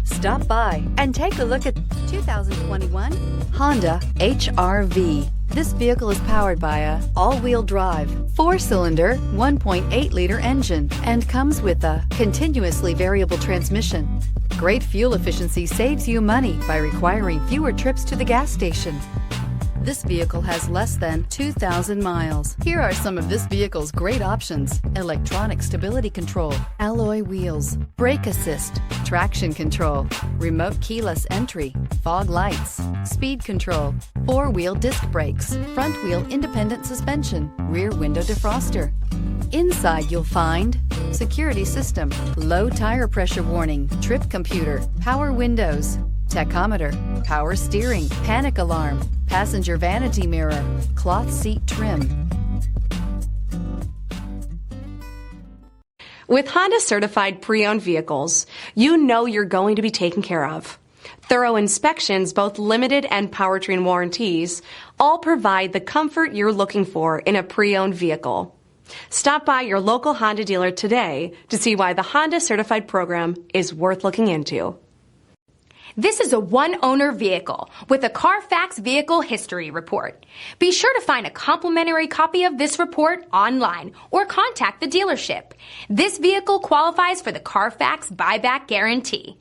Stop by and take a look at 2021 Honda HR-V. This vehicle is powered by a all-wheel drive, 4-cylinder, 1.8-liter engine and comes with a continuously variable transmission. Great fuel efficiency saves you money by requiring fewer trips to the gas station. This vehicle has less than 2,000 miles. Here are some of this vehicle's great options: electronic stability control, alloy wheels, brake assist, traction control, remote keyless entry, fog lights, speed control, 4-wheel disc brakes, front wheel independent suspension, rear window defroster. Inside you'll find security system, low tire pressure warning, trip computer, power windows, tachometer, power steering, panic alarm, passenger vanity mirror, cloth seat trim. With Honda certified pre-owned vehicles, you know you're going to be taken care of. Thorough inspections, both limited and powertrain warranties, all provide the comfort you're looking for in a pre-owned vehicle. Stop by your local Honda dealer today to see why the Honda certified program is worth looking into. This is a one-owner vehicle with a CARFAX Vehicle History Report. Be sure to find a complimentary copy of this report online or contact the dealership. This vehicle qualifies for the CARFAX Buyback Guarantee.